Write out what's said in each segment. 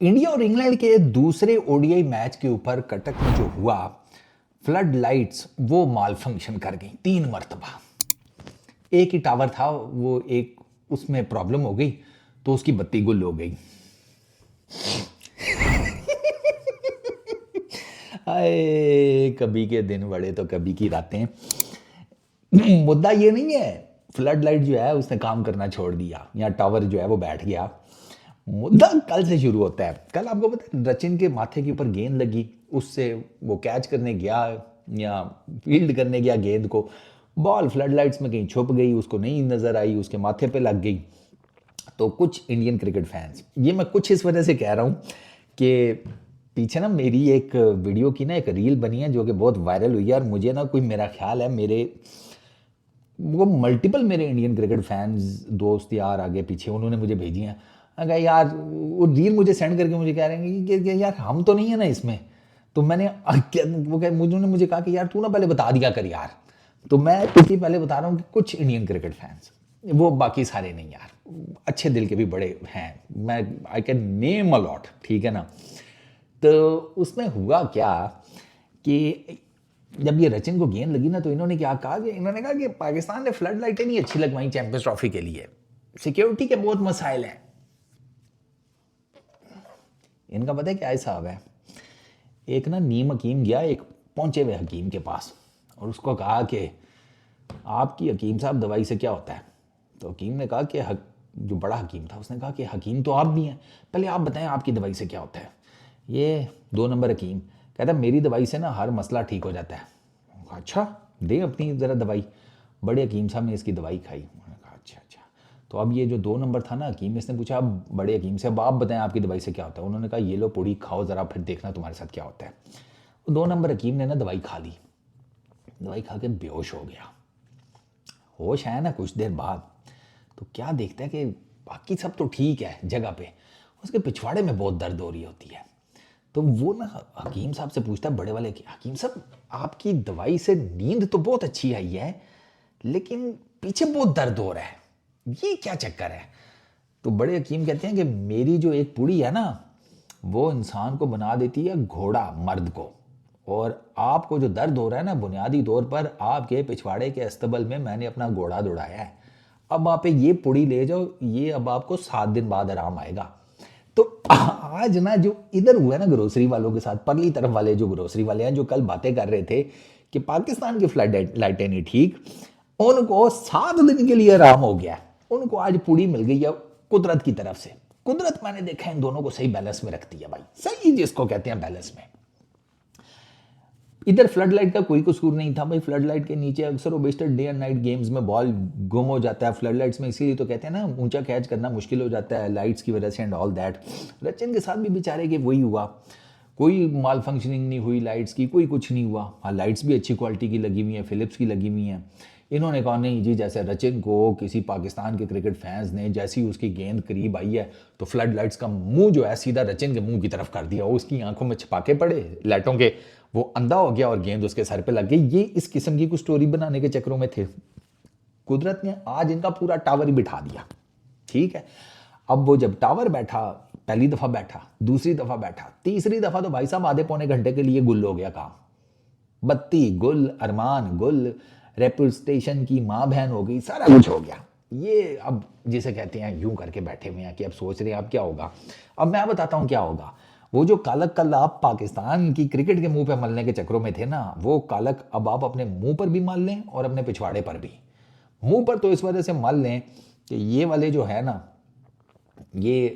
India और England के दूसरे ओडीआई मैच के ऊपर कटक में जो हुआ, फ्लड लाइट्स वो माल फंक्शन कर गई 3 मरतबा। एक ही टावर था, वो एक उसमें प्रॉब्लम हो गई तो उसकी बत्ती गुल हो गई। आए कभी के दिन बड़े तो कभी की रातें। मुद्दा ये नहीं है फ्लड लाइट जो है उसने काम करना छोड़ दिया या टावर जो है वो बैठ गया। मुद्दा कल से शुरू होता है। कल आपको पता है सचिन के माथे के ऊपर गेंद लगी, उससे वो कैच करने गया या फील्ड करने गया गेंद को, बॉल फ्लड लाइट्स में कहीं छुप गई, उसको नहीं नजर आई, उसके माथे पे लग गई। तो कुछ इंडियन क्रिकेट फैंस, ये मैं कुछ इस वजह से कह रहा हूँ कि पीछे ना मेरी एक वीडियो की ना एक रील बनी है जो कि बहुत वायरल हुई है, और मुझे ना कोई मेरा ख्याल है मेरे वो मल्टीपल मेरे इंडियन क्रिकेट फैंस दोस्त यार आगे पीछे उन्होंने मुझे भेजी हैं। अगर यार वो रील मुझे सेंड करके मुझे कह रहे हैं कि यार हम तो नहीं है ना इसमें। तो मैंने वो कह उन्होंने मुझे कहा कि यार तू ना पहले बता दिया कर यार। तो मैं इसलिए पहले बता रहा हूँ कि कुछ इंडियन क्रिकेट फैंस, वो बाकी सारे नहीं यार, अच्छे दिल के भी बड़े हैं, मैं I can name a lot, ठीक है ना। तो उसमें हुआ क्या कि जब ये रचिन को गेंद लगी ना तो इन्होंने क्या कहा कि इन्होंने कहा कि पाकिस्तान ने फ्लड लाइटें नहीं अच्छी लगवाई चैंपियंस ट्रॉफी के लिए, सिक्योरिटी के बहुत मसाइल हैं। इनका पता है क्या हिसाब है? एक ना नीम हकीम गया एक पहुंचे हुए हकीम के पास और उसको कहा कि आपकी हकीम साहब दवाई से क्या होता है? तो हकीम ने कहा कि जो बड़ा हकीम था उसने कहा कि हकीम तो आप भी हैं, पहले आप बताएं आपकी दवाई से क्या होता है। ये 2 नंबर हकीम कहता है मेरी दवाई से ना हर मसला ठीक हो जाता है। अच्छा, दे अपनी ज़रा दवाई। बड़े हकीम साहब ने इसकी दवाई खाई, उन्होंने कहा अच्छा अच्छा। तो अब ये जो 2 नंबर था ना हकीम, इसने पूछा अब बड़े हकीम से अब आप बताएं आपकी दवाई से क्या होता है। उन्होंने कहा ये लो पुड़ी खाओ ज़रा, फिर देखना तुम्हारे साथ क्या होता है। 2 नंबर हकीम ने ना दवाई खा ली, दवाई खा के बेहोश हो गया। होश आया ना कुछ देर बाद तो क्या देखता है कि बाकी सब तो ठीक है जगह पे, उसके पिछवाड़े में बहुत दर्द हो रही होती है। तो वो ना हकीम साहब से पूछता है बड़े वाले कि हकीम साहब आपकी दवाई से नींद तो बहुत अच्छी आई है लेकिन पीछे बहुत दर्द हो रहा है, ये क्या चक्कर है? तो बड़े हकीम कहते हैं कि मेरी जो एक पुड़ी है ना वो इंसान को बना देती है घोड़ा, मर्द को। और आपको जो दर्द हो रहा है ना, बुनियादी तौर पर आपके पिछवाड़े के अस्तबल में मैंने अपना घोड़ा दौड़ाया है। अब आप ये पुड़ी ले जाओ, ये अब आपको 7 दिन बाद आराम आएगा। तो आज ना जो इधर हुआ ना ग्रोसरी वालों के साथ, परली तरफ वाले जो ग्रोसरी वाले हैं जो कल बातें कर रहे थे कि पाकिस्तान की फ्लड लाइटें नहीं ठीक, उनको 7 दिन के लिए आराम हो गया। उनको आज पूड़ी मिल गई है कुदरत की तरफ से। कुदरत मैंने देखा इन दोनों को सही बैलेंस में रखती है भाई, सही जिसको कहते हैं बैलेंस में। इधर फ्लड लाइट का कोई कसूर नहीं था भाई, फ्लड लाइट के नीचे अक्सर ओबेस्टर डे एंड नाइट गेम्स में बॉल गुम हो जाता है फ्लड लाइट्स में, इसीलिए तो कहते हैं ना ऊंचा कैच करना मुश्किल हो जाता है लाइट्स की वजह से एंड ऑल दैट। रचिन के साथ भी बेचारे के वही हुआ, कोई माल फंक्शनिंग नहीं हुई लाइट्स की, कोई कुछ नहीं हुआ। हाँ लाइट्स भी अच्छी क्वालिटी की लगी हुई हैं, फिलिप्स की लगी हुई हैं। इन्होंने कहा नहीं जी, जैसे रचिन को किसी पाकिस्तान के क्रिकेट फैंस ने जैसी उसकी गेंद करीब आई है तो फ्लड लाइट्स का मुंह जो है सीधा रचिन के मुंह की तरफ कर दिया, उसकी आंखों में छपाके पड़े लाइटों के, वो अंधा हो गया और गेंद उसके सर पे लग गई। ये इस किस्म की कुछ स्टोरी बनाने के चक्करों में थे। कुदरत ने आज इनका पूरा टावर ही बिठा दिया, ठीक है। अब वो जब टावर बैठा, पहली दफा बैठा, दूसरी दफा बैठा, तीसरी दफा तो भाई साहब आधे पौने घंटे के लिए गुल हो गया काम। बत्ती गुल, अरमान गुल, रेपुटेशन की माँ बहन हो गई, सारा कुछ हो गया। ये अब जिसे कहते हैं यूं करके बैठे हुए हैं कि अब सोच रहे हैं अब क्या होगा। अब मैं बताता हूं क्या होगा। वो जो कालक कल आप पाकिस्तान की क्रिकेट के मुंह पे मलने के चक्करों में थे ना, वो कालक अब आप अपने मुंह पर भी मल लें और अपने पिछवाड़े पर भी। मुंह पर तो इस वजह से मल लें कि ये वाले जो है ना, ये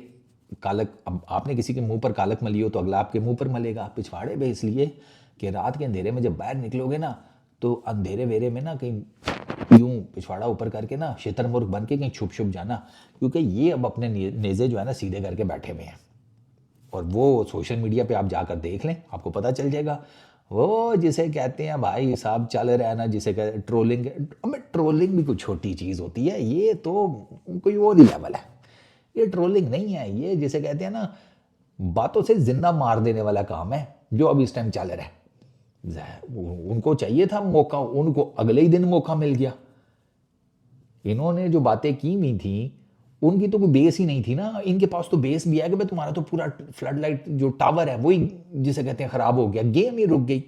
कालक, अब आपने किसी के मुंह पर कालक मली हो तो अगला आपके मुंह पर मलेगा। पिछवाड़े पे इसलिए कि रात के अंधेरे में जब बाहर निकलोगे ना तो अंधेरे वेरे में ना कहीं यूं पिछवाड़ा ऊपर करके ना शेतरमुर्ग बन के कहीं छुप छुप जाना, क्योंकि ये अब अपने नेज़े जो है ना सीधे करके बैठे हुए हैं। और वो सोशल मीडिया पे आप जाकर देख लें, आपको पता चल जाएगा। वो जिसे कहते हैं भाई साहब चल रहा है ना, जिसे कहते हैं ट्रोलिंग। अब ट्रोलिंग भी कोई छोटी चीज़ होती है, ये तो कोई और ही लेवल है। ये ट्रोलिंग नहीं है, ये जिसे कहते हैं ना बातों से जिंदा मार देने वाला काम है जो अब इस टाइम चल रहा है। उनको चाहिए था मौका, उनको अगले ही दिन मौका मिल गया। इन्होंने जो बातें की हुई थी उनकी तो कोई बेस ही नहीं थी ना, इनके पास तो बेस भी है कि भाई तुम्हारा तो पूरा फ्लड लाइट जो टावर है वही जिसे कहते हैं ख़राब हो गया, गेम ही रुक गई।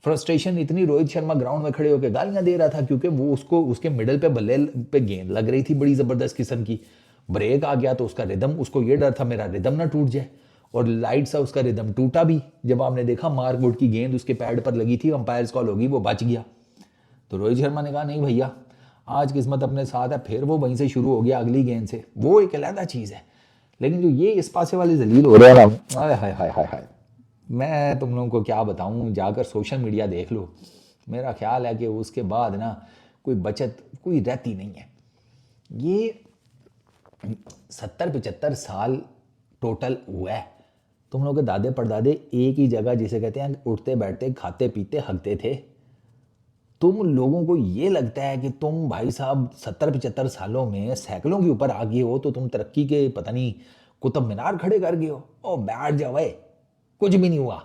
फ्रस्ट्रेशन इतनी, रोहित शर्मा ग्राउंड में खड़े होकर गालियां दे रहा था क्योंकि वो उसको उसके मिडल पे बल्ले पे गेंद लग रही थी बड़ी ज़बरदस्त किस्म की। ब्रेक आ गया तो उसका रिदम, उसको ये डर था मेरा रिदम ना टूट जाए, और लाइट सा उसका रिदम टूटा भी। जब आपने देखा मार्कवुड की गेंद उसके पैड पर लगी थी, अंपायर्स कॉल होगी, वो बच गया। तो रोहित शर्मा ने कहा नहीं भैया आज किस्मत अपने साथ है, फिर वो वहीं से शुरू हो गया अगली गेंद से, वो एक अलग चीज़ है। लेकिन जो ये इस पासे वाले जलील हो रहे हैं ना, हाय हाय हाय हाय हाय, मैं तुम लोगों को क्या बताऊं, जाकर सोशल मीडिया देख लो। मेरा ख्याल है कि उसके बाद ना कोई बचत कोई रहती नहीं है। ये 70-75 साल टोटल हुआ है। तुम लोग के दादे परदादे एक ही जगह जिसे कहते हैं उठते बैठते खाते पीते हकते थे। तुम लोगों को ये लगता है कि तुम भाई साहब 70-75 सालों में साइकिलों के ऊपर आ गए हो तो तुम तरक्की के पता नहीं कुतुब मीनार खड़े कर गए हो। ओ बैठ जाओ, कुछ भी नहीं हुआ।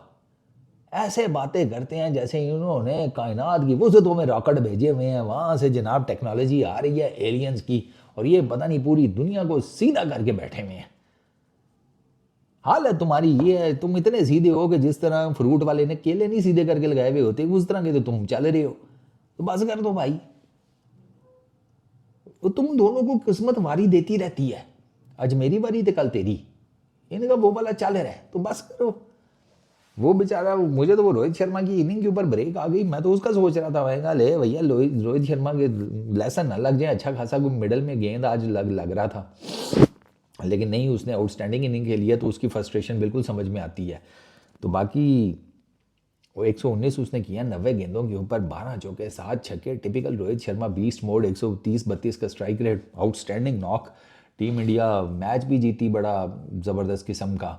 ऐसे बातें करते हैं जैसे इन्होंने कायनात की वसअतों में रॉकेट भेजे हुए हैं, वहाँ से जनाब टेक्नोलॉजी आ रही है एलियंस की, और ये पता नहीं पूरी दुनिया को सीधा करके बैठे हुए हैं। हालत तुम्हारी ये है, तुम इतने सीधे हो कि जिस तरह फ्रूट वाले ने केले नहीं सीधे करके लगाए हुए होते उस तरह के तो तुम चल रहे हो। तो बस कर दो भाई, तो तुम दोनों को किस्मत वारी देती रहती है, आज मेरी बारी तो कल तेरी, इनका वो वाला चल रहा है तो बस करो। वो बेचारा, मुझे तो वो रोहित शर्मा की इनिंग के ऊपर ब्रेक आ गई, मैं तो उसका सोच रहा था भाई ले भैया रोहित शर्मा के लेसन न लग जाए, अच्छा खासा कोई मिडल में गेंद आज लग रहा था, लेकिन नहीं, उसने आउटस्टैंडिंग इनिंग खेली है तो उसकी फ्रस्ट्रेशन बिल्कुल समझ में आती है। तो बाकी वो 119 उसने किया 90 गेंदों के ऊपर, 12 चौके 7 छक्के, typical Rohit Sharma, beast mode, 130-32 का strike rate, outstanding knock. Team India match भी जीती बड़ा ज़बरदस्त किस्म का,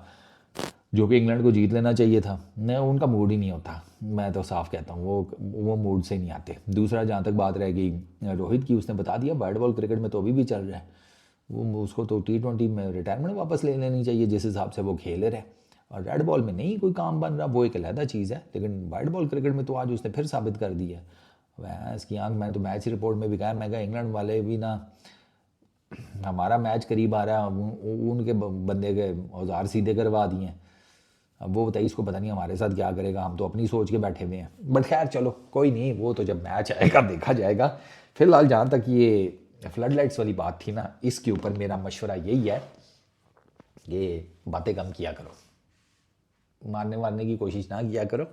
जो कि इंग्लैंड को जीत लेना चाहिए था। नहीं, उनका मूड ही नहीं होता, मैं तो साफ कहता हूँ वो मूड से नहीं आते। दूसरा जहाँ तक बात रह गई रोहित की, उसने बता दिया बैट बॉल क्रिकेट में तो अभी भी चल रहा है, वो उसको तो T20 में रिटायरमेंट वापस ले लेनी चाहिए जिस हिसाब से वो खेल रहे। और रेड बॉल में नहीं कोई काम बन रहा, वो एक अलहदा चीज़ है, लेकिन वाइट बॉल क्रिकेट में तो आज उसने फिर साबित कर दिया। वह इसकी आंख, मैं तो मैच रिपोर्ट में भी कहा, मैं कहा इंग्लैंड वाले भी ना, हमारा मैच करीब आ रहा है, उनके बंदे के औजार सीधे करवा दिए हैं। अब वो बताइए इसको पता नहीं हमारे साथ क्या करेगा, हम तो अपनी सोच के बैठे हुए हैं। बट खैर चलो कोई नहीं, वो तो जब मैच आएगा देखा जाएगा। फिलहाल जहाँ तक ये फ्लड लाइट्स वाली बात थी ना, इसके ऊपर मेरा मशवरा यही है, ये बातें कम किया करो, मारने वारने की कोशिश ना किया करो,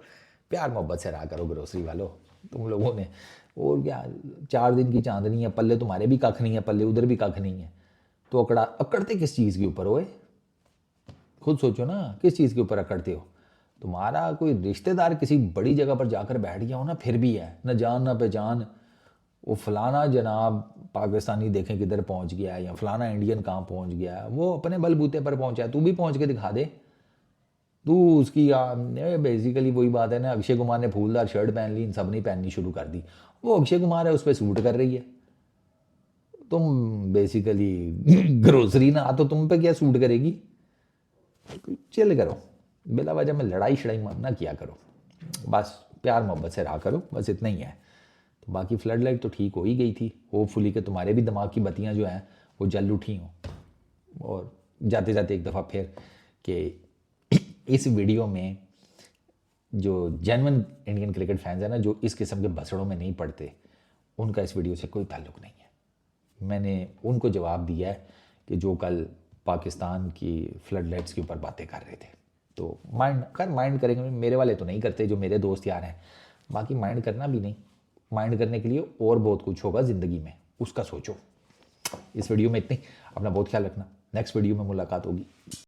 प्यार मोहब्बत से रहा करो ग्रोसरी वालों। तुम लोगों ने और क्या, 4 दिन की चांदनी है, पल्ले तुम्हारे भी कख नहीं है, पल्ले उधर भी कख नहीं है, तो अकड़ते किस चीज़ के ऊपर हो? खुद सोचो ना, किस चीज़ के ऊपर अकड़ते हो? तुम्हारा कोई रिश्तेदार किसी बड़ी जगह पर जाकर बैठ गया हो ना, फिर भी है न जान न पहचान, वो फलाना जनाब पाकिस्तानी देखें किधर पहुंच गया है, या फलाना इंडियन कहाँ पहुंच गया है, वो अपने बलबूते पर पहुंचा है, तू भी पहुंच के दिखा दे। तू उसकी बेसिकली वही बात है ना, अक्षय कुमार ने फूलदार शर्ट पहन ली, इन सब ने पहननी शुरू कर दी, वो अक्षय कुमार है उस पर सूट कर रही है। तुम बेसिकली ग्रोसरी ना तो तुम पे क्या सूट करेगी? चिल करो, बिला वजह में लड़ाई शड़ाई ना किया करो, बस प्यार मोहब्बत से रहा करो, बस इतना ही है। तो बाकी फ्लड लाइट तो ठीक हो ही गई थी, होपफुली कि तुम्हारे भी दिमाग की बत्तियां जो हैं वो जल उठी हों। और जाते जाते एक दफ़ा फिर कि इस वीडियो में जो जेन्युइन इंडियन क्रिकेट फैंस हैं ना, जो इस किस्म के बसड़ों में नहीं पड़ते, उनका इस वीडियो से कोई ताल्लुक़ नहीं है। मैंने उनको जवाब दिया है कि जो कल पाकिस्तान की फ्लड लाइट्स के ऊपर बातें कर रहे थे। तो माइंड करेंगे, मेरे वाले तो नहीं करते जो मेरे दोस्त यार हैं, बाकी माइंड करना भी नहीं, माइंड करने के लिए और बहुत कुछ होगा ज़िंदगी में, उसका सोचो। इस वीडियो में इतनी, अपना बहुत ख्याल रखना, नेक्स्ट वीडियो में मुलाकात होगी।